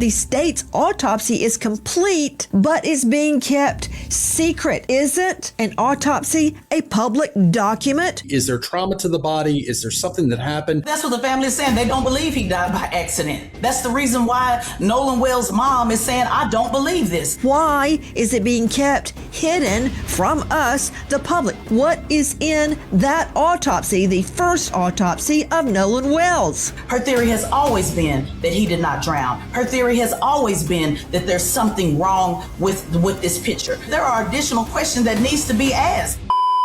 the state's autopsy is complete, but is being kept secret. Isn't an autopsy a public document? Is there trauma to the body? Is there something that happened? That's what the family is saying. They don't believe he died by accident. That's the reason why Nolan Wells' mom is saying, I don't believe this. Why is it being kept hidden from us, the public? What is in that autopsy, the first autopsy of Nolan Wells? Her theory has always been that he did not drown. Her theory has always been that there's something wrong with this picture. There are additional questions that needs to be asked.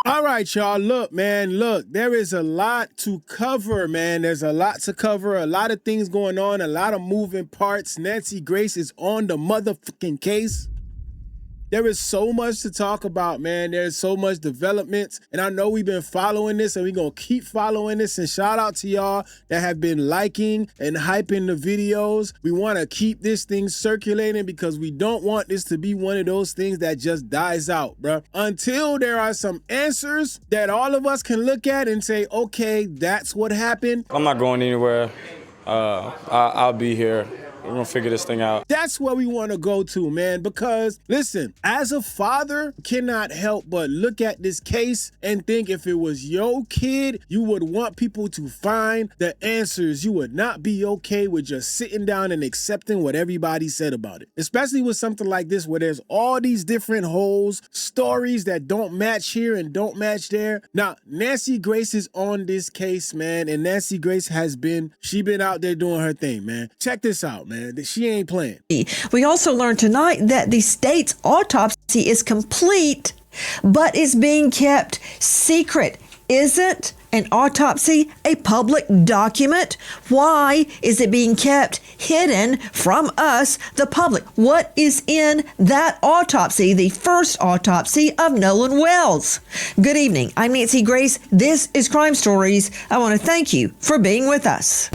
All right, y'all. Look, man, there is a lot to cover, man. There's a lot to cover, a lot of things going on, a lot of moving parts. Nancy Grace is on the motherfucking case. There is so much to talk about, man. There's so much developments. And I know we've been following this and we're going to keep following this. And shout out to y'all that have been liking and hyping the videos. We want to keep this thing circulating because we don't want this to be one of those things that just dies out, bro. Until there are some answers that all of us can look at and say, okay, that's what happened. I'm not going anywhere. I'll be here. We're gonna figure this thing out. That's where we want to go to, man, because listen, as a father, cannot help but look at this case and think if it was your kid, you would want people to find the answers. You would not be okay with just sitting down and accepting what everybody said about it, especially with something like this where there's all these different holes, stories that don't match here and don't match there. Now, Nancy Grace is on this case, man, and Nancy Grace she been out there doing her thing, man. Check this out, man. She ain't playing. We also learned tonight that the state's autopsy is complete, but is being kept secret. Isn't an autopsy a public document? Why is it being kept hidden from us, the public? What is in that autopsy, the first autopsy of Nolan Wells? Good evening. I'm Nancy Grace. This is Crime Stories. I want to thank you for being with us.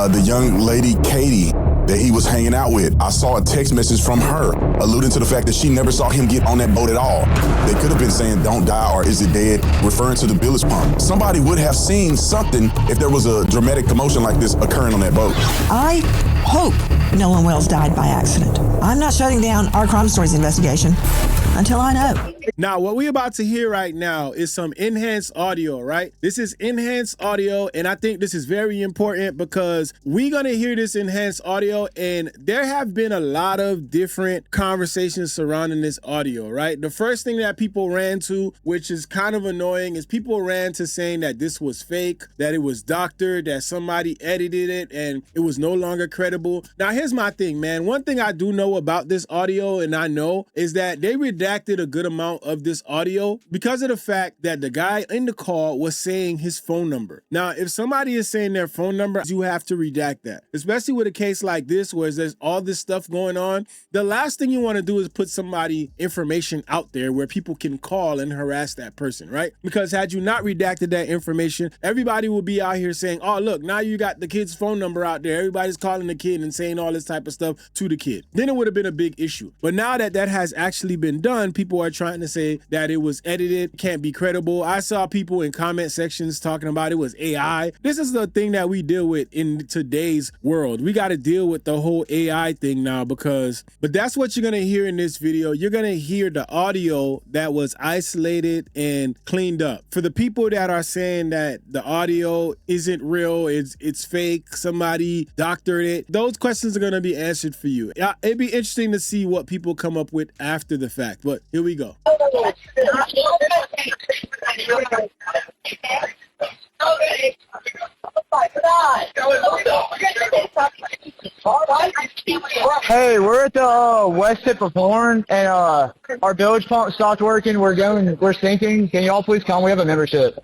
The young lady, Katie, that he was hanging out with, I saw a text message from her alluding to the fact that she never saw him get on that boat at all. They could have been saying, don't die or is it dead, referring to the bilge pump. Somebody would have seen something if there was a dramatic commotion like this occurring on that boat. I hope Nolan Wells died by accident. I'm not shutting down our Crime Stories investigation until I know. Now, what we're about to hear right now is some enhanced audio, right? This is enhanced audio, and I think this is very important because we're going to hear this enhanced audio, and there have been a lot of different conversations surrounding this audio, right? The first thing that people ran to, which is kind of annoying, is people ran to saying that this was fake, that it was doctored, that somebody edited it, and it was no longer credible. Now, here's my thing, man. One thing I do know about this audio, and I know, is that they redacted a good amount of this audio because of the fact that the guy in the call was saying his phone number. Now, if somebody is saying their phone number, you have to redact that, especially with a case like this where there's all this stuff going on. The last thing you want to do is put somebody information out there where people can call and harass that person, right? Because had you not redacted that information, everybody will be out here saying, oh, look, now you got the kid's phone number out there. Everybody's calling the kid and saying all this type of stuff to the kid. Then it would have been a big issue. But now that that has actually been done, people are trying to say that it was edited, can't be credible. I saw people in comment sections talking about it was AI. This is the thing that we deal with in today's world. We got to deal with the whole AI thing now but that's what you're going to hear in this video. You're going to hear the audio that was isolated and cleaned up. For the people that are saying that the audio isn't real, it's fake, somebody doctored it, those questions are going to be answered for you. It'd be interesting to see what people come up with after the fact, but here we go. Hey, we're at the west tip of Horn, and our bilge pump stopped working. We're sinking. Can you all please come? We have a membership.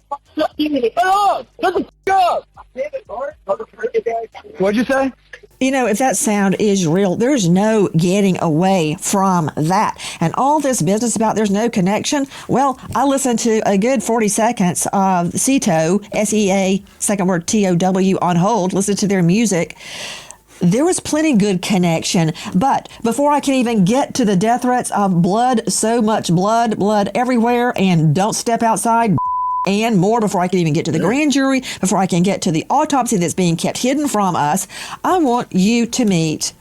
What'd you say? You know, if that sound is real, there's no getting away from that. And all this business about there's no connection, well, I listened to a good 40 seconds of CETO, S-E-A, second word T-O-W, on hold, listened to their music. There was plenty good connection, but before I can even get to the death threats of blood, so much blood everywhere, and don't step outside, and more before I can even get to the grand jury, before I can get to the autopsy that's being kept hidden from us. I want you to meet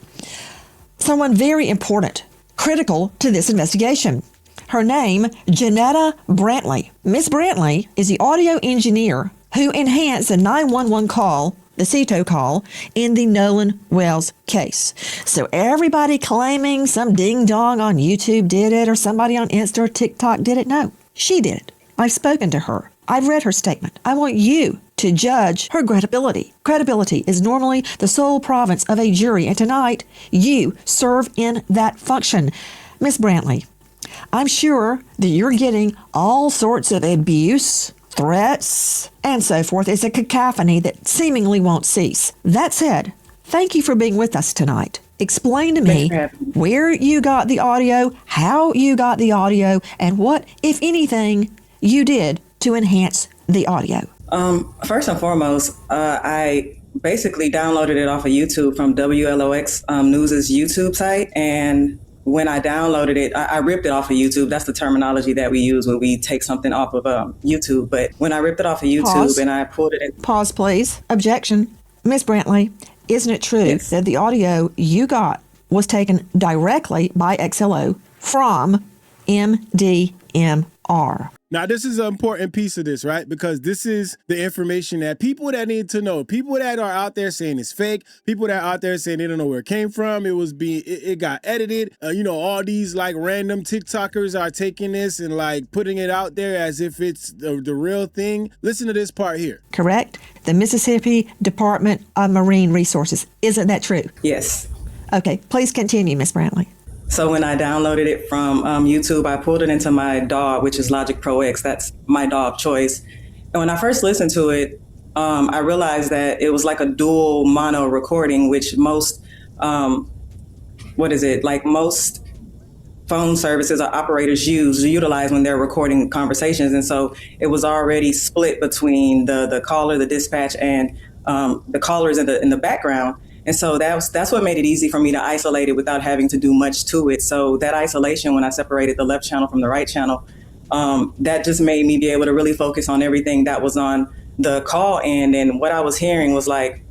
someone very important, critical to this investigation. Her name, Janetta Brantley. Miss Brantley is the audio engineer who enhanced the 911 call, the CETO call, in the Nolan Wells case. So everybody claiming some ding-dong on YouTube did it, or somebody on Insta or TikTok did it, no, she did it. I've spoken to her. I've read her statement. I want you to judge her credibility. Credibility is normally the sole province of a jury, and tonight you serve in that function. Miss Brantley, I'm sure that you're getting all sorts of abuse, threats, and so forth. It's a cacophony that seemingly won't cease. That said, thank you for being with us tonight. Explain to me where you got the audio, how you got the audio, and what, if anything, you did to enhance the audio. First and foremost, I basically downloaded it off of YouTube from WLOX News's YouTube site. And when I downloaded it, I ripped it off of YouTube. That's the terminology that we use when we take something off of YouTube. But when I ripped it off of YouTube Pause. and I pulled it in. Pause, please. Objection. Miss Brantley, isn't it true that the audio you got was taken directly by XLO from MDMR? Now, this is an important piece of this, right? Because this is the information that people that need to know, people that are out there saying it's fake, people that are out there saying they don't know where it came from, it got edited. All these like random TikTokers are taking this and like putting it out there as if it's the real thing. Listen to this part here. Correct? The Mississippi Department of Marine Resources. Isn't that true? Yes. Okay, please continue, Miss Brantley. So when I downloaded it from YouTube, I pulled it into my DAW, which is Logic Pro X. That's my DAW of choice. And when I first listened to it, I realized that it was like a dual mono recording, which most phone services or operators utilize when they're recording conversations. And so it was already split between the caller, the dispatch, and the callers in the background. And so that's what made it easy for me to isolate it without having to do much to it. So that isolation, when I separated the left channel from the right channel, that just made me be able to really focus on everything that was on the call end. And what I was hearing was I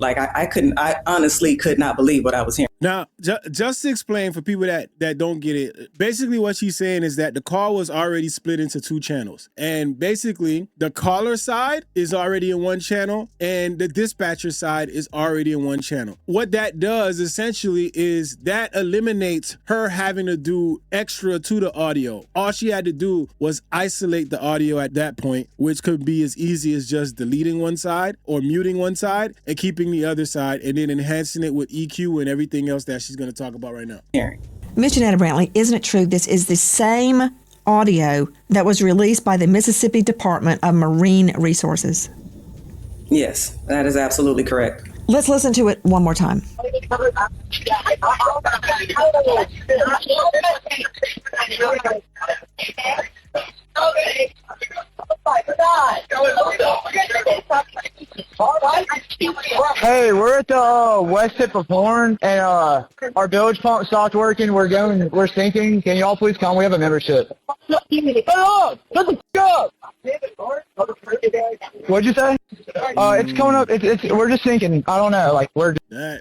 honestly could not believe what I was hearing. Now, just to explain for people that don't get it, basically what she's saying is that the call was already split into two channels. And basically, the caller side is already in one channel and the dispatcher side is already in one channel. What that does essentially is that eliminates her having to do extra to the audio. All she had to do was isolate the audio at that point, which could be as easy as just deleting one side or muting one side and keeping the other side and then enhancing it with EQ and everything else that she's going to talk about right now. Ms. Janetta Brantley, isn't it true this is the same audio that was released by the Mississippi Department of Marine Resources? Yes, that is absolutely correct. Let's listen to it one more time. Hey, we're at the west tip of Horn, and our bilge pump stopped working. We're sinking. Can y'all please come? We have a membership. Hey, up! Shut the f*** up! What'd you say? It's coming up. We're just sinking. I don't know.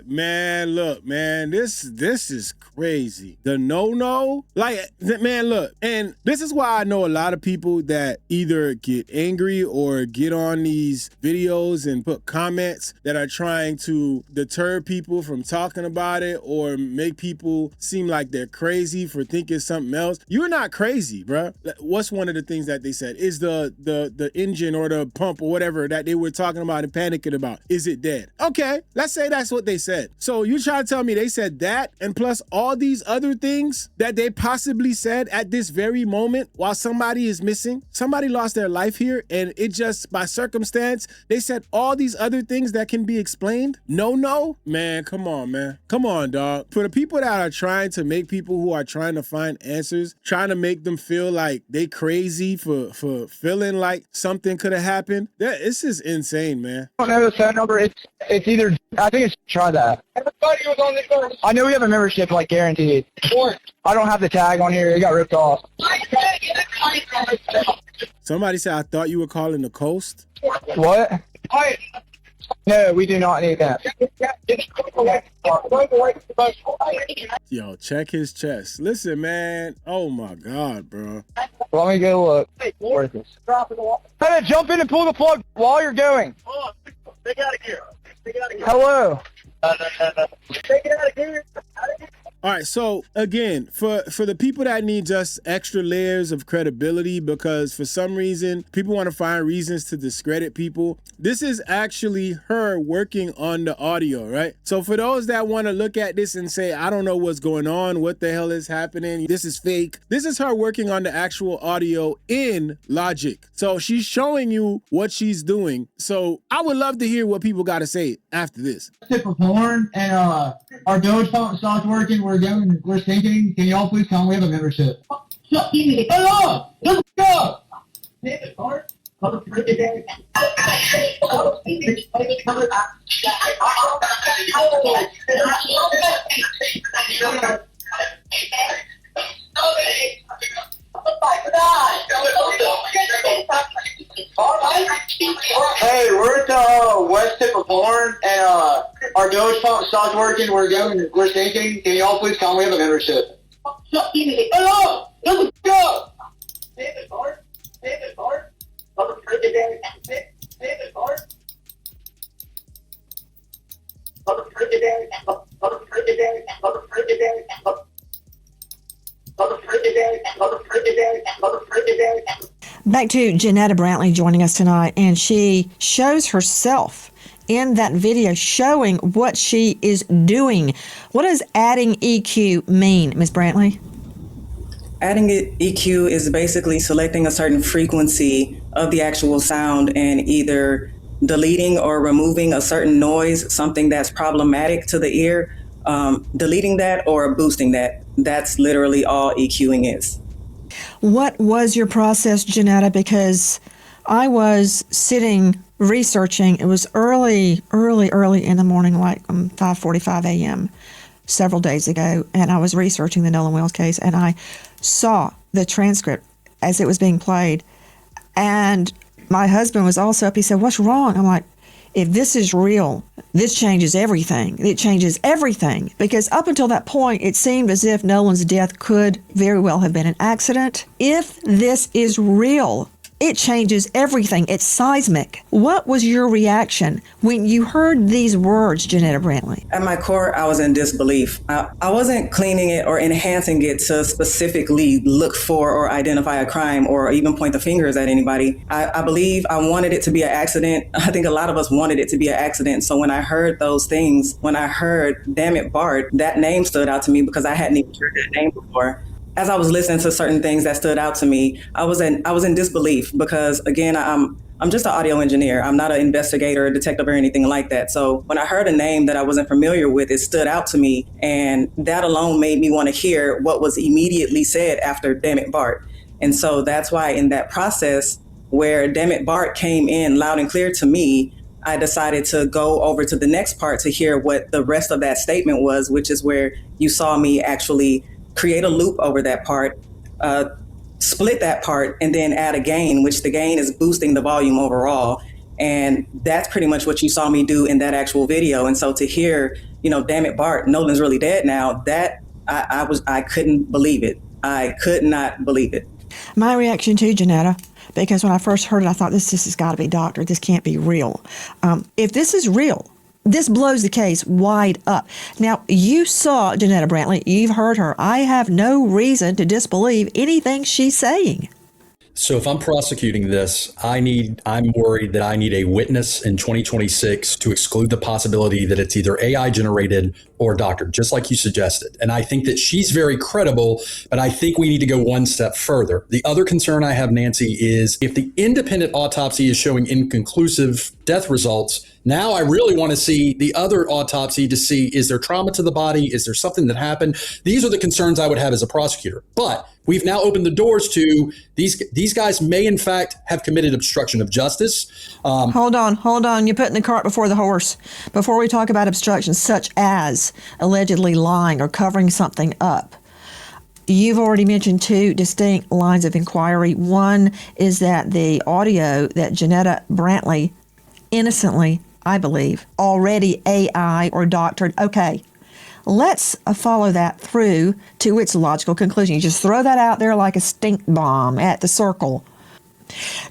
Man, look, man, this is crazy. The no, man, look, and this is why I know a lot of people that either get angry or get on these videos and put comments that are trying to deter people from talking about it or make people seem like they're crazy for thinking something else. You're not crazy, bruh. What's one of the things that they said? Is the engine or the pump or whatever that they were talking about and panicking about, is it dead? Okay, let's say that's what they said. So you try to tell me they said that and plus all these other things that they possibly said at this very moment while somebody is missing? Somebody lost their life here and it just by circumstance, they said all these other things that can be explained? No? Man, come on, man. Come on, dog. For the people that are trying to make people who are trying to find answers, trying to make them feel like they crazy for feeling like something could have happened, this is insane, man. I don't know the phone number. It's either, I think it's Try that. Everybody was on the phone. I know we have a membership, like, guaranteed. I don't have the tag on here. It got ripped off. Somebody said, I thought you were calling the coast. What? No, we do not need that. Yo, check his chest. Listen, man. Oh, my God, bro. Let me go look. Where's this? Hey, jump in and pull the plug while you're going. Take it out of here. Hello. Take it out of here. All right, so again, for the people that need just extra layers of credibility because for some reason people want to find reasons to discredit people, this is actually her working on the audio, right? So for those that want to look at this and say, I don't know what's going on, what the hell is happening, this is fake, this is her working on the actual audio in Logic. So she's showing you what she's doing. So I would love to hear what people got to say after this. Tip of horn and our Doge phone stopped working. We're thinking. Can y'all please come? We have a membership. Hello! Let's go! Hey, we're at the west tip of Horn, and our Doge phone stopped working. We're thinking. Can y'all please come? We have a membership. Hello! Let's go! Back to Janetta Brantley joining us tonight, and she shows herself in that video showing what she is doing. What does adding EQ mean, Ms. Brantley? Adding EQ is basically selecting a certain frequency of the actual sound and either deleting or removing a certain noise, something that's problematic to the ear, deleting that or boosting that. That's literally all EQing is. What was your process, Janetta? Because I was sitting researching. It was early in the morning, like 5:45 a.m. several days ago, and I was researching the Nolan Wells case, and I saw the transcript as it was being played. And my husband was also up. He said, "What's wrong?" I'm like, if this is real, this changes everything. It changes everything. Because up until that point, it seemed as if Nolan's death could very well have been an accident. If this is real, it changes everything. It's seismic. What was your reaction when you heard these words, Janetta Brantley? At my core, I was in disbelief. I wasn't cleaning it or enhancing it to specifically look for or identify a crime or even point the fingers at anybody. I believe I wanted it to be an accident. I think a lot of us wanted it to be an accident. So when I heard those things, when I heard, damn it, Bart, that name stood out to me because I hadn't even heard that name before. As I was listening to certain things that stood out to me, I was in disbelief because, again, I'm just an audio engineer. I'm not an investigator or detective or anything like that. So when I heard a name that I wasn't familiar with, it stood out to me. And that alone made me want to hear what was immediately said after Damn It, Bart. And so that's why in that process where Damn It, Bart came in loud and clear to me, I decided to go over to the next part to hear what the rest of that statement was, which is where you saw me actually create a loop over that part, split that part, and then add a gain, which the gain is boosting the volume overall. And that's pretty much what you saw me do in that actual video. And so to hear, damn it, Bart, Nolan's really dead now, that I couldn't believe it. I could not believe it. My reaction too, Janetta, because when I first heard it, I thought this has got to be doctored. This can't be real. If this is real, this blows the case wide up. Now, you saw Janetta Brantley. You've heard her. I have no reason to disbelieve anything she's saying. So if I'm prosecuting this, I'm worried that I need a witness in 2026 to exclude the possibility that it's either AI generated or doctored, just like you suggested. And I think that she's very credible, but I think we need to go one step further. The other concern I have, Nancy, is if the independent autopsy is showing inconclusive death results, now I really want to see the other autopsy to see, is there trauma to the body? Is there something that happened? These are the concerns I would have as a prosecutor. But we've now opened the doors to these guys may in fact have committed obstruction of justice. Hold on. You're putting the cart before the horse. Before we talk about obstructions such as allegedly lying or covering something up, you've already mentioned two distinct lines of inquiry. One is that the audio that Janetta Brantley innocently, I believe, already AI or doctored. Okay, let's follow that through to its logical conclusion. You just throw that out there like a stink bomb at the circle.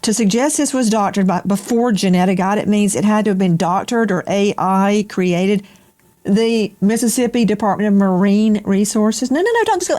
To suggest this was doctored before Janetta got it means it had to have been doctored or AI created. The Mississippi Department of Marine Resources. No, don't just go,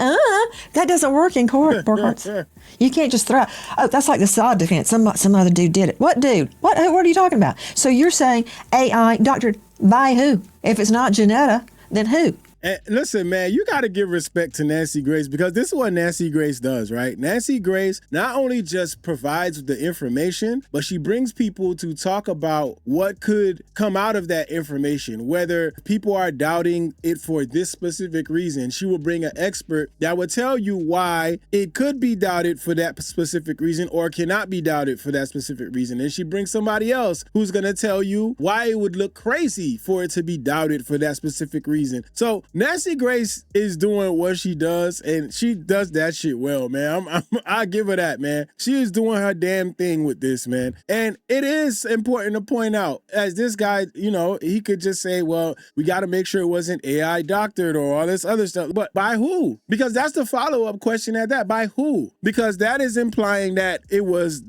that doesn't work in court, Burkhardt. You can't just throw out, that's like the sod defense. Some other dude did it. What dude? What are you talking about? So you're saying AI doctored by who? If it's not Janetta, then who? And listen, man, you got to give respect to Nancy Grace, because this is what Nancy Grace does, right? Nancy Grace not only just provides the information, but she brings people to talk about what could come out of that information, whether people are doubting it for this specific reason. She will bring an expert that will tell you why it could be doubted for that specific reason or cannot be doubted for that specific reason. And she brings somebody else who's going to tell you why it would look crazy for it to be doubted for that specific reason. So Nancy Grace is doing what she does, and she does that shit well, man. I give her that, man. She is doing her damn thing with this, man. And it is important to point out, as this guy, he could just say, well, we got to make sure it wasn't AI doctored or all this other stuff. But by who? Because that's the follow-up question at that. By who? Because that is implying that it was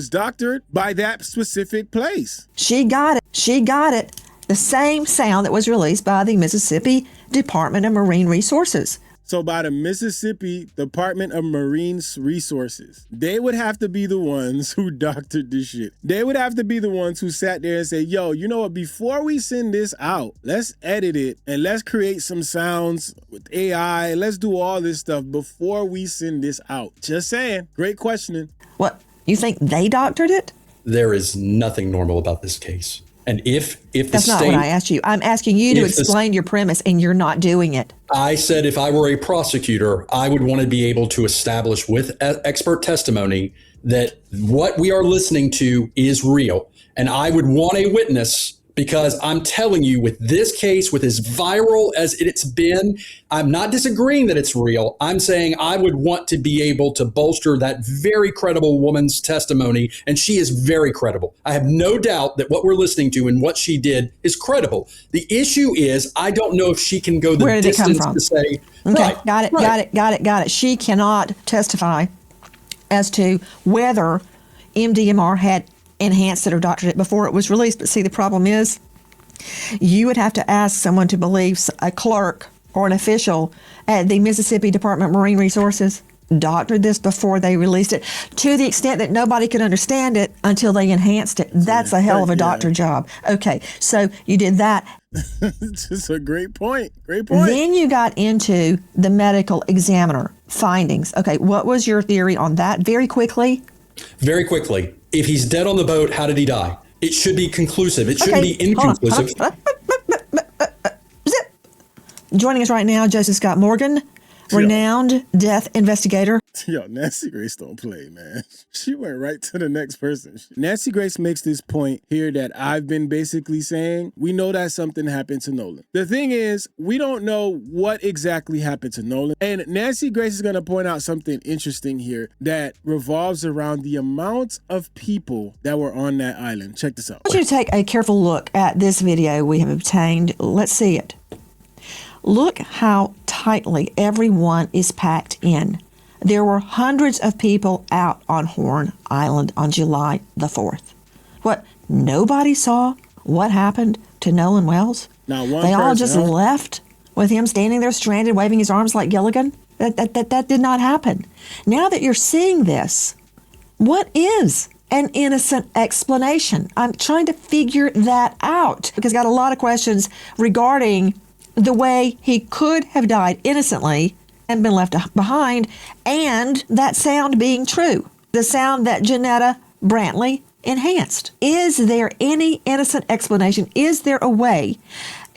doctored by that specific place. She got it. The same sound that was released by the Mississippi Department of Marine Resources. So by the Mississippi Department of Marine Resources, they would have to be the ones who doctored this shit. They would have to be the ones who sat there and say, yo, you know what, before we send this out, let's edit it and let's create some sounds with AI. Let's do all this stuff before we send this out. Just saying. Great questioning. What, you think they doctored it? There is nothing normal about this case. And if the That's state, not what I asked you. I'm asking you to explain your premise, and you're not doing it. I said if I were a prosecutor, I would want to be able to establish with expert testimony that what we are listening to is real. And I would want a witness, because I'm telling you, with this case, with as viral as it's been, I'm not disagreeing that it's real. I'm saying I would want to be able to bolster that very credible woman's testimony, and she is very credible. I have no doubt that what we're listening to and what she did is credible. The issue is, I don't know if she can go the Where did it come distance from? to say, Okay, right, got it. She cannot testify as to whether MDMR had enhanced it or doctored it before it was released. But see, the problem is you would have to ask someone to believe a clerk or an official at the Mississippi Department of Marine Resources doctored this before they released it, to the extent that nobody could understand it until they enhanced it. That's a hell of a doctor job. Okay, so you did that. Just a great point. Great point. Then you got into the medical examiner findings. Okay, what was your theory on that? Very quickly. If he's dead on the boat, how did he die? It should be conclusive. It shouldn't be inconclusive. Zip. Joining us right now, Joseph Scott Morgan, renowned death investigator. Yo, Nancy Grace don't play, man. She went right to the next person. Nancy Grace makes this point here that I've been basically saying. We know that something happened to Nolan. The thing is, we don't know what exactly happened to Nolan. And Nancy Grace is going to point out something interesting here that revolves around the amount of people that were on that island. Check this out. I want you to take a careful look at this video we have obtained. Let's see it. Look how tightly everyone is packed in. There were hundreds of people out on Horn Island on July the 4th. What, nobody saw what happened to Nolan Wells? Not one They all person, just huh? left with him standing there stranded, waving his arms like Gilligan? That did not happen. Now that you're seeing this, what is an innocent explanation? I'm trying to figure that out, because I got a lot of questions regarding the way he could have died innocently and been left behind, and that sound being true. The sound that Janetta Brantley enhanced? Is there any innocent explanation? Is there a way,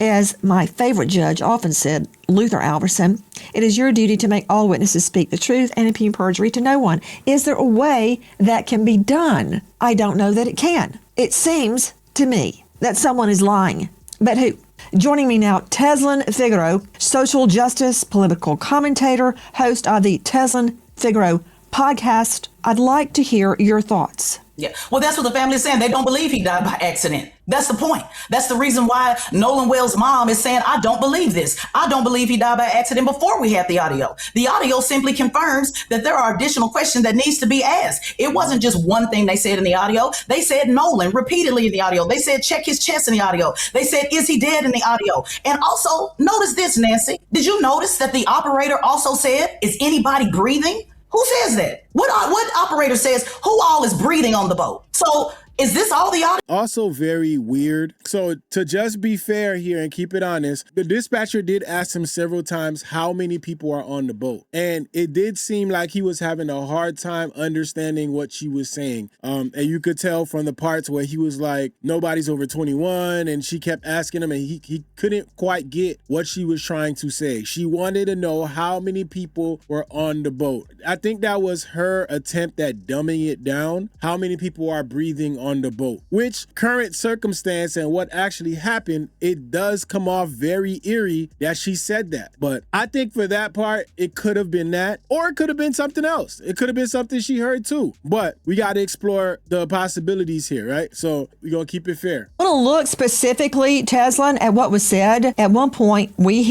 as my favorite judge often said, Luther Alverson, it is your duty to make all witnesses speak the truth and impugn perjury to no one. Is there a way that can be done? I don't know that it can. It seems to me that someone is lying. But who? Joining me now, Teslin Figaro, social justice, political commentator, host of the Teslin Figaro podcast. I'd like to hear your thoughts. Yeah, well, that's what the family is saying. They don't believe he died by accident. That's the point. That's the reason why Nolan Wells' mom is saying, I don't believe this. I don't believe he died by accident before we had the audio. The audio simply confirms that there are additional questions that needs to be asked. It wasn't just one thing they said in the audio. They said Nolan repeatedly in the audio. They said check his chest in the audio. They said, is he dead in the audio? And also, notice this, Nancy. Did you notice that the operator also said, is anybody breathing? Who says that? What operator says who all is breathing on the boat? So is this all the audio? Also very weird. So to just be fair here and keep it honest, the dispatcher did ask him several times how many people are on the boat. And it did seem like he was having a hard time understanding what she was saying. And you could tell from the parts where he was like, nobody's over 21. And she kept asking him and he couldn't quite get what she was trying to say. She wanted to know how many people were on the boat. I think that was her attempt at dumbing it down. How many people are breathing on the boat, which current circumstance and what actually happened, it does come off very eerie that she said that. But I think for that part, it could have been that, or it could have been something else. It could have been something she heard too. But we got to explore the possibilities here, right? So we're going to keep it fair. I want to look specifically, Teslin, at what was said. At one point, we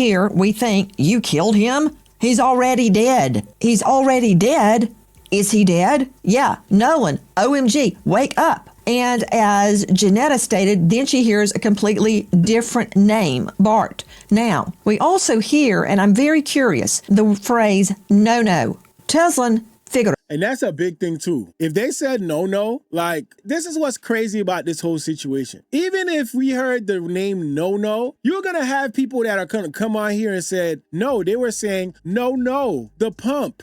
think, you killed him? He's already dead. He's already dead. Is he dead? Yeah. Nolan, OMG, wake up. And as Janetta stated, then she hears a completely different name, Bart. Now, we also hear, and I'm very curious, the phrase, no. Teslin Figaro. And that's a big thing too. If they said no, like, this is what's crazy about this whole situation. Even if we heard the name no, you're going to have people that are going to come on here and said, no, they were saying, no, the pump.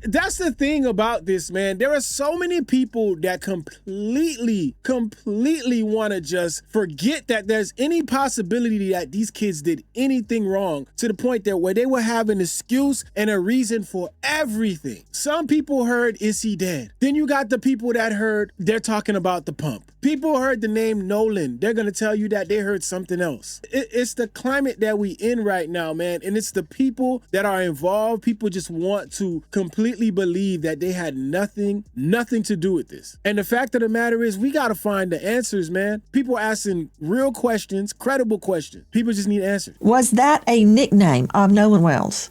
That's the thing about this, man. There are so many people that completely want to just forget that there's any possibility that these kids did anything wrong, to the point that where they will have an excuse and a reason for everything. Some people heard, is he dead? Then you got the people that heard, they're talking about the pump. People heard the name Nolan. They're going to tell you that they heard something else. It's the climate that we in right now, man. And it's the people that are involved. People just want to completely believe that they had nothing to do with this. And the fact of the matter is, we got to find the answers, man. People asking real questions, credible questions. People just need answers. Was that a nickname of Nolan Wells?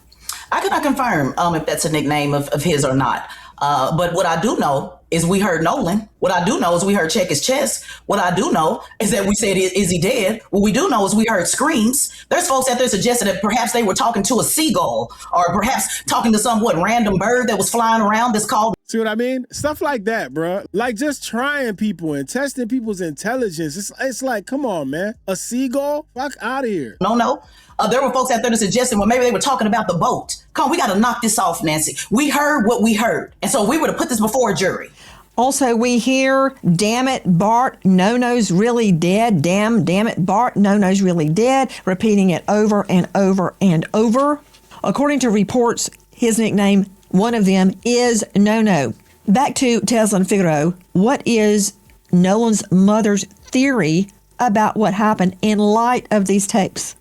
I cannot confirm if that's a nickname of his or not. But what I do know is we heard Nolan. What I do know is we heard check his chest. What I do know is that we said, is he dead? What we do know is we heard screams. There's folks out there suggesting that perhaps they were talking to a seagull, or perhaps talking to some random bird that was flying around that's called. See what I mean? Stuff like that, bro. Like just trying people and testing people's intelligence. It's like, come on, man. A seagull? Fuck out of here. No. There were folks out there that suggested, well, maybe they were talking about the boat. Come on, we got to knock this off, Nancy. We heard what we heard. And so we were to put this before a jury. Also, we hear, damn it, Bart, no-no's really dead. Damn it, Bart, no-no's really dead. Repeating it over and over and over. According to reports, his nickname, one of them, is No-No. Back to Teslin Figaro. What is Nolan's mother's theory about what happened in light of these tapes?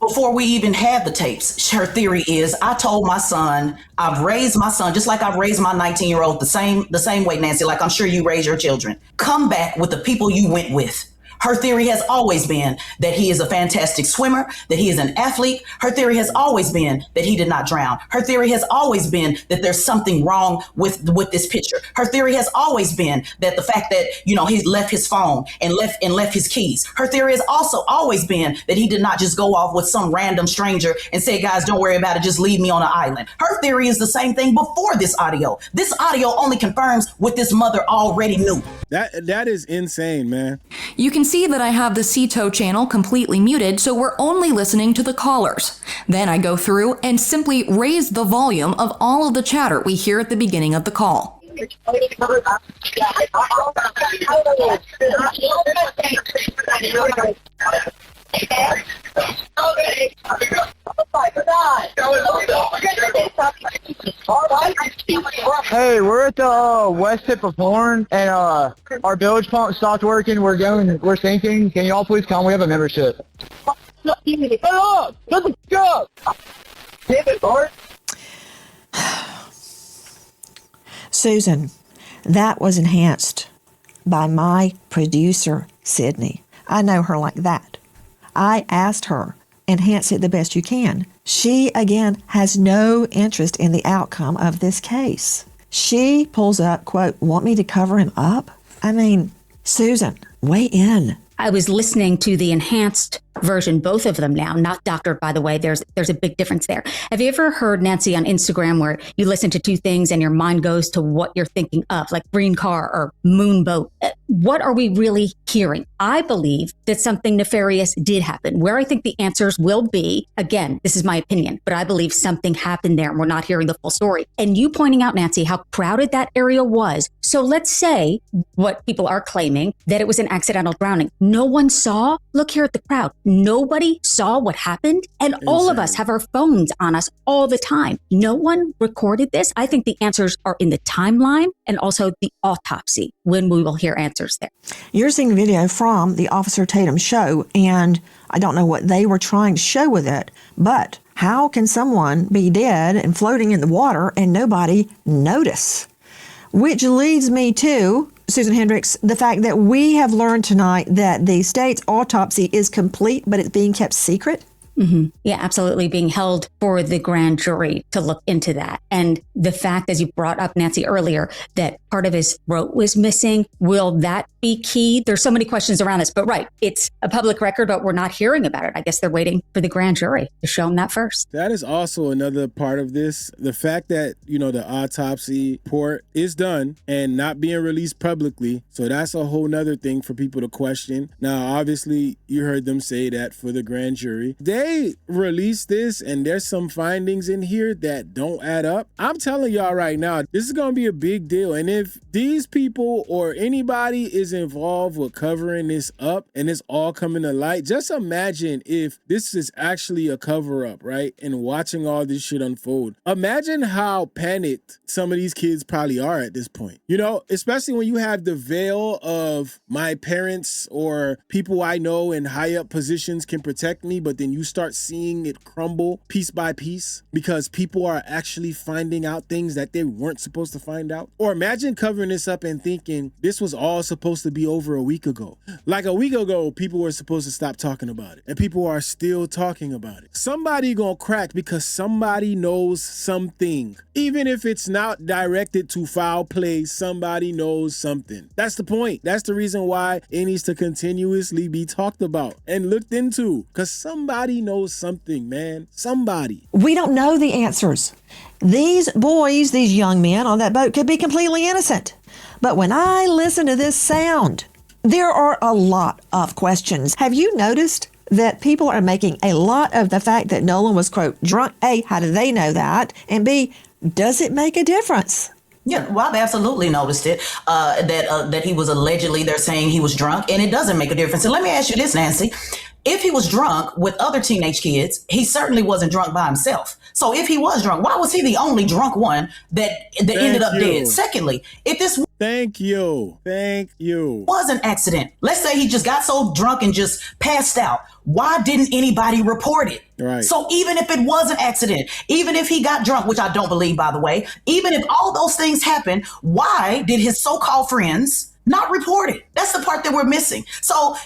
Before we even had the tapes, her theory is, I told my son, I've raised my son just like I've raised my 19-year-old the same way, Nancy, like I'm sure you raise your children. Come back with the people you went with. Her theory has always been that he is a fantastic swimmer, that he is an athlete. Her theory has always been that he did not drown. Her theory has always been that there's something wrong with this picture. Her theory has always been that the fact that, he left his phone and left his keys. Her theory has also always been that he did not just go off with some random stranger and say, guys, don't worry about it, just leave me on an island. Her theory is the same thing before this audio. This audio only confirms what this mother already knew. That is insane, man. You can see that I have the CTO channel completely muted, so we're only listening to the callers. Then I go through and simply raise the volume of all of the chatter we hear at the beginning of the call. Hey, we're at the west tip of Horn, and our bilge pump stopped working. We're sinking. Can y'all please come? We have a membership. Hey, up! Shut the f*** up! Susan, that was enhanced by my producer, Sydney. I know her like that. I asked her, enhance it the best you can. She, again, has no interest in the outcome of this case. She pulls up, quote, want me to cover him up? I mean, Susan, weigh in. I was listening to the enhanced version, both of them now, not doctored, by the way. There's a big difference there. Have you ever heard, Nancy, on Instagram where you listen to two things and your mind goes to what you're thinking of, like green car or moon boat? What are we really hearing? I believe that something nefarious did happen. Where I think the answers will be, again, this is my opinion, but I believe something happened there and we're not hearing the full story. And you pointing out, Nancy, how crowded that area was. So let's say what people are claiming, that it was an accidental drowning. No one saw. Look here at the crowd. Nobody saw what happened. And all of us have our phones on us all the time. No one recorded this. I think the answers are in the timeline and also the autopsy, when we will hear answers there. You're seeing video from the Officer Tatum show, and I don't know what they were trying to show with it, but how can someone be dead and floating in the water and nobody notice? Which leads me to, Susan Hendricks, the fact that we have learned tonight that the state's autopsy is complete, but it's being kept secret. Mm-hmm. Yeah, absolutely. Being held for the grand jury to look into that. And the fact, as you brought up, Nancy, earlier, that part of his throat was missing. Will that be key? There's so many questions around this, but right, it's a public record, but we're not hearing about it. I guess they're waiting for the grand jury to show them that first. That is also another part of this. The fact that, the autopsy report is done and not being released publicly. So that's a whole nother thing for people to question. Now, obviously, you heard them say that for the grand jury. They released this and there's some findings in here that don't add up. I'm telling y'all right now, this is going to be a big deal. And if these people or anybody is involved with covering this up and it's all coming to light, just imagine if this is actually a cover up, right? And watching all this shit unfold. Imagine how panicked some of these kids probably are at this point. Especially when you have the veil of my parents or people I know in high up positions can protect me, but then you start seeing it crumble piece by piece because people are actually finding out things that they weren't supposed to find out. Or imagine covering this up and thinking this was all supposed to be over a week ago. Like a week ago, people were supposed to stop talking about it and people are still talking about it. Somebody gonna crack because somebody knows something. Even if it's not directed to foul play, somebody knows something. That's the point. That's the reason why it needs to continuously be talked about and looked into, because somebody knows something, man. Somebody. We don't know the answers. These boys, these young men on that boat could be completely innocent. But when I listen to this sound, there are a lot of questions. Have you noticed that people are making a lot of the fact that Nolan was, quote, drunk? A, how do they know that? And B, does it make a difference? Yeah, well, I've absolutely noticed it, that he was allegedly, they're saying he was drunk, and it doesn't make a difference. And let me ask you this, Nancy. If he was drunk with other teenage kids, he certainly wasn't drunk by himself. So if he was drunk, why was he the only drunk one that ended up dead? Secondly, if this Thank you. was an accident, let's say he just got so drunk and just passed out, why didn't anybody report it? Right. So even if it was an accident, even if he got drunk, which I don't believe, by the way, even if all those things happened, why did his so-called friends not report it? That's the part that we're missing. So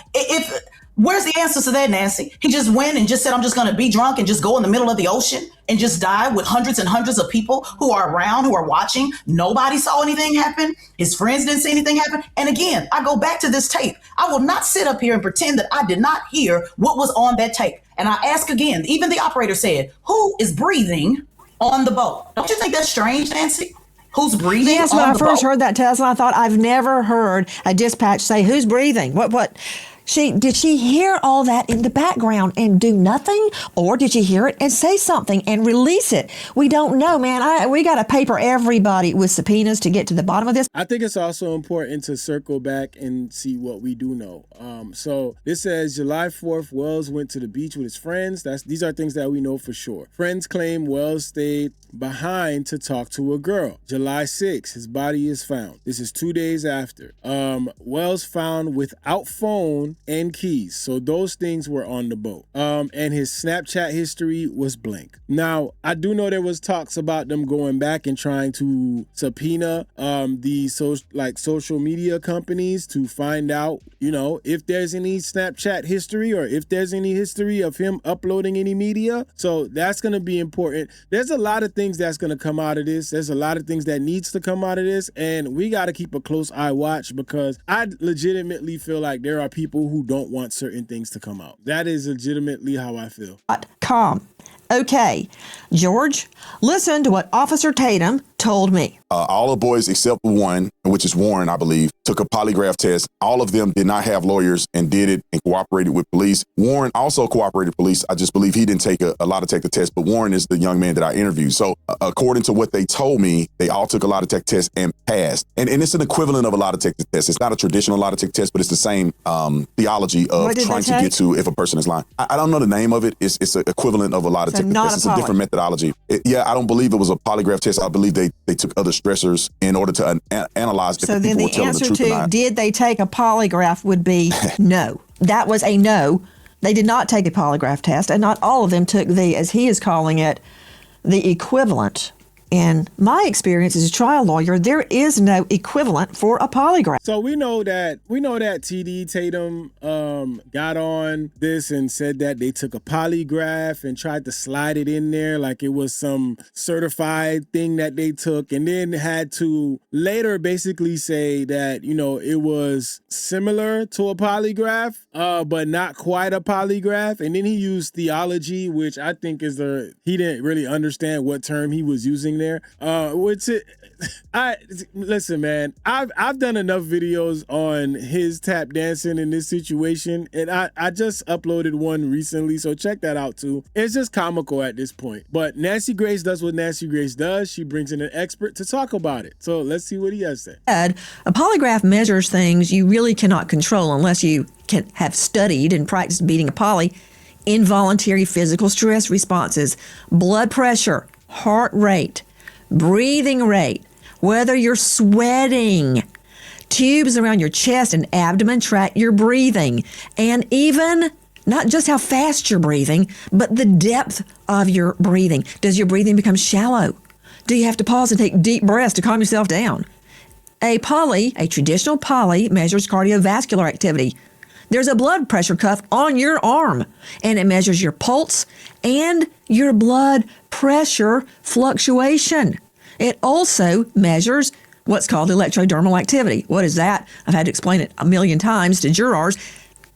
where's the answer to that, Nancy? He just went and just said, I'm just going to be drunk and just go in the middle of the ocean and just die with hundreds and hundreds of people who are around, who are watching. Nobody saw anything happen. His friends didn't see anything happen. And again, I go back to this tape. I will not sit up here and pretend that I did not hear what was on that tape. And I ask again, even the operator said, who is breathing on the boat? Don't you think that's strange, Nancy? Who's breathing? Yes, when I first heard that, Tesla, I thought, I've never heard a dispatch say, who's breathing? What? Did she hear all that in the background and do nothing? Or did she hear it and say something and release it? We don't know, man. We got to paper everybody with subpoenas to get to the bottom of this. I think it's also important to circle back and see what we do know. So this says July 4th, Wells went to the beach with his friends. These are things that we know for sure. Friends claim Wells stayed behind to talk to a girl. July 6th, his body is found. This is 2 days after. Wells found without phone and keys. So those things were on the boat. And his Snapchat history was blank. Now, I do know there was talks about them going back and trying to subpoena the social media companies to find out, if there's any Snapchat history or if there's any history of him uploading any media. So that's going to be important. There's a lot of things that's going to come out of this. There's a lot of things that needs to come out of this. And we got to keep a close eye watch, because I legitimately feel like there are people who don't want certain things to come out. That is legitimately how I feel. Calm. Okay, George, listen to what Officer Tatum told me. All the boys except one, which is Warren, I believe, took a polygraph test. All of them did not have lawyers and did it and cooperated with police. Warren also cooperated with police. I just believe he didn't take a lie detector test, but Warren is the young man that I interviewed. So according to what they told me, they all took a lie detector test and passed. And it's an equivalent of a lie detector test. It's not a traditional lie detector test, but it's the same theology of trying to get to if a person is lying. I don't know the name of it. It's an equivalent of a lie detector test. It's a different methodology. I don't believe it was a polygraph test. I believe they took other stressors in order to analyze if people were telling the truth or not. Did they take a polygraph would be no. That was a no. They did not take a polygraph test, and not all of them took as he is calling it, the equivalent. In my experience as a trial lawyer, there is no equivalent for a polygraph. So we know that TD Tatum got on this and said that they took a polygraph and tried to slide it in there like it was some certified thing that they took, and then had to later basically say that, it was similar to a polygraph, but not quite a polygraph. And then he used theology, which I think he didn't really understand what term he was using there. Listen, man, I've done enough videos on his tap dancing in this situation, and I just uploaded one recently, so check that out too. It's just comical at this point. But Nancy Grace does what Nancy Grace does. She brings in an expert to talk about it. So let's see what he has to say. A polygraph measures things you really cannot control unless you can have studied and practiced beating a poly. Involuntary physical stress responses, blood pressure, heart rate, breathing rate, whether you're sweating, tubes around your chest and abdomen track your breathing, and even not just how fast you're breathing, but the depth of your breathing. Does your breathing become shallow? Do you have to pause and take deep breaths to calm yourself down? A traditional poly, measures cardiovascular activity. There's a blood pressure cuff on your arm, and it measures your pulse and your blood pressure fluctuation. It also measures what's called electrodermal activity. What is that? I've had to explain it a million times to jurors.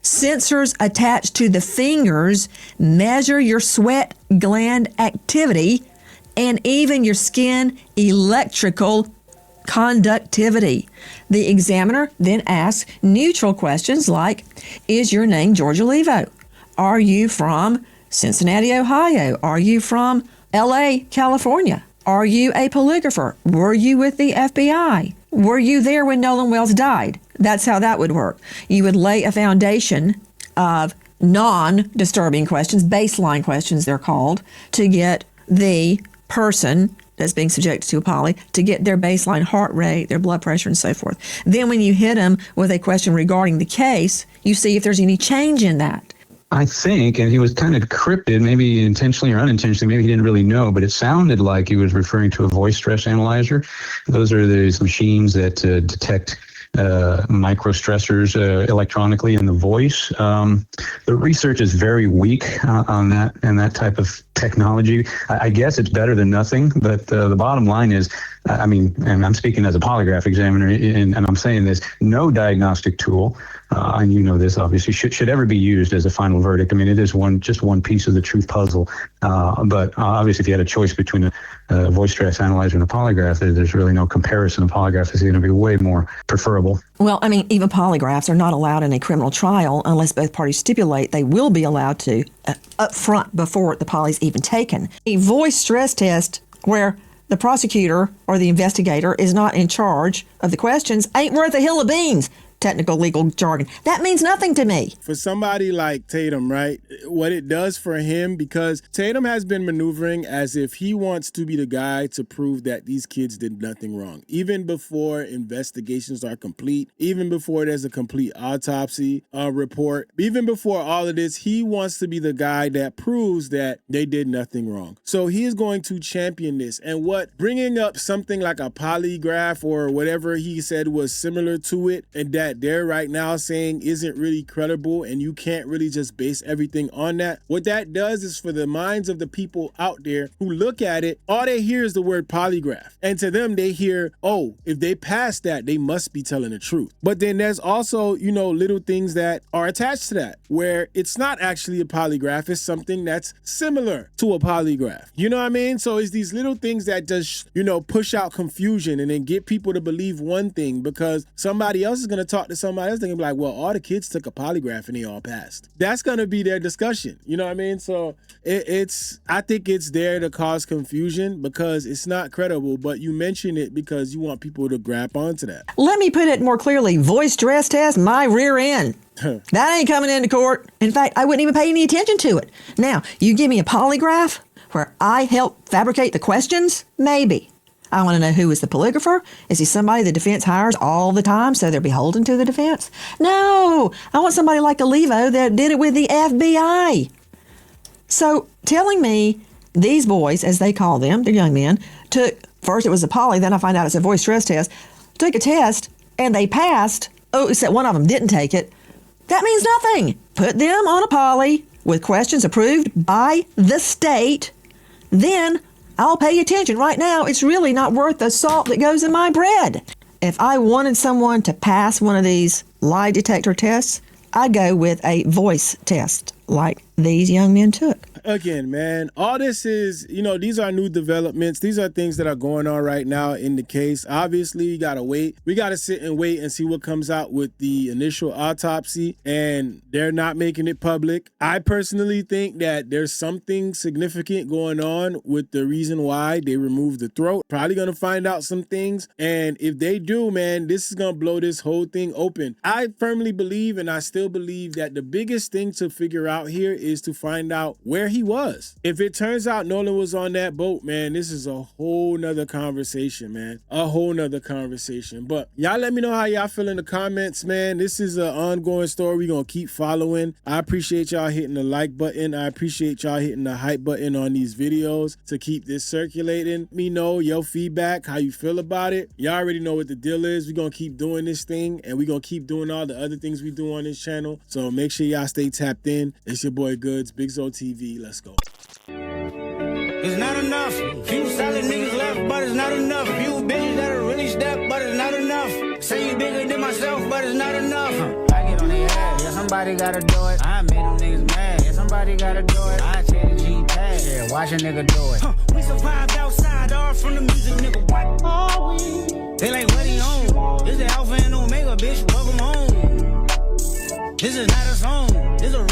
Sensors attached to the fingers measure your sweat gland activity and even your skin electrical conductivity. The examiner then asks neutral questions like, is your name George Olivo? Are you from Cincinnati, Ohio? Are you from LA, California? Are you a polygrapher? Were you with the FBI? Were you there when Nolan Wells died? That's how that would work. You would lay a foundation of non-disturbing questions, baseline questions they're called, to get the person that's being subjected to a poly to get their baseline heart rate, their blood pressure, and so forth. Then when you hit them with a question regarding the case, you see if there's any change in that. I think, and he was kind of cryptic, maybe intentionally or unintentionally, maybe he didn't really know, but it sounded like he was referring to a voice stress analyzer. Those are these machines that detect microstressors electronically in the voice. The research is very weak on that and that type of technology. I guess it's better than nothing, but the bottom line is, and I'm speaking as a polygraph examiner, and I'm saying this, no diagnostic tool and you know this obviously, should ever be used as a final verdict. I mean, it is just one piece of the truth puzzle. But obviously, if you had a choice between a voice stress analyzer and a polygraph, there's really no comparison. A polygraph is going to be way more preferable. Well, I mean, even polygraphs are not allowed in a criminal trial unless both parties stipulate they will be allowed to up front before the poly's even taken. A voice stress test where the prosecutor or the investigator is not in charge of the questions ain't worth a hill of beans. Technical legal jargon. That means nothing to me. For somebody like Tatum, right, what it does for him, because Tatum has been maneuvering as if he wants to be the guy to prove that these kids did nothing wrong. Even before investigations are complete, even before there's a complete autopsy report, even before all of this, he wants to be the guy that proves that they did nothing wrong. So he is going to champion this. And what bringing up something like a polygraph or whatever he said was similar to it, and that they're right now saying isn't really credible, and you can't really just base everything on that. What that does is, for the minds of the people out there who look at it, all they hear is the word polygraph. And to them, they hear, oh, if they pass that, they must be telling the truth. But then there's also, you know, little things that are attached to that, where it's not actually a polygraph, it's something that's similar to a polygraph. You know what I mean? So it's these little things that just, you know, push out confusion and then get people to believe one thing, because somebody else is going to talk to somebody else, they can be like, well, all the kids took a polygraph and they all passed. That's going to be their discussion. You know what I mean? So I think it's there to cause confusion because it's not credible, but you mention it because you want people to grab onto that. Let me put it more clearly. Voice stress test, my rear end. That ain't coming into court. In fact, I wouldn't even pay any attention to it. Now, you give me a polygraph where I help fabricate the questions? Maybe. I want to know, who is the polygrapher? Is he somebody the defense hires all the time so they're beholden to the defense? No, I want somebody like Olivo that did it with the FBI. So telling me these boys, as they call them, they're young men, took, first it was a poly, then I find out it's a voice stress test, took a test and they passed, except one of them didn't take it, that means nothing. Put them on a poly with questions approved by the state, then I'll pay attention. Right now, it's really not worth the salt that goes in my bread. If I wanted someone to pass one of these lie detector tests, I'd go with a voice test like these young men took. Again, man, all this is, you know, these are new developments. These are things that are going on right now in the case. Obviously, we got to wait. We got to sit and wait and see what comes out with the initial autopsy, and they're not making it public. I personally think that there's something significant going on with the reason why they removed the throat. Probably going to find out some things, and if they do, man, this is going to blow this whole thing open. I firmly believe, and I still believe, that the biggest thing to figure out here is to find out where he was. If it turns out Nolan was on that boat, man, this is a whole nother conversation, man. A whole nother conversation. But y'all let me know how y'all feel in the comments, man. This is an ongoing story. We're going to keep following. I appreciate y'all hitting the like button. I appreciate y'all hitting the hype button on these videos to keep this circulating. Let me know your feedback, how you feel about it. Y'all already know what the deal is. We're going to keep doing this thing, and we're going to keep doing all the other things we do on this channel. So make sure y'all stay tapped in. It's your boy Goods, BigZoeTV. Let's go. It's not enough. Few solid niggas left, but it's not enough. Few bitches that are really step, but it's not enough. Say you bigger than myself, but it's not enough. I get on their ass, yeah, somebody gotta do it. I made them niggas mad, yeah, somebody gotta do it. I take the G-Tag, yeah, watch a nigga do it. We survived outside, all from the music, nigga. What are we? They like, what he on? This the Alpha and Omega, bitch, welcome home. This is not a song, this a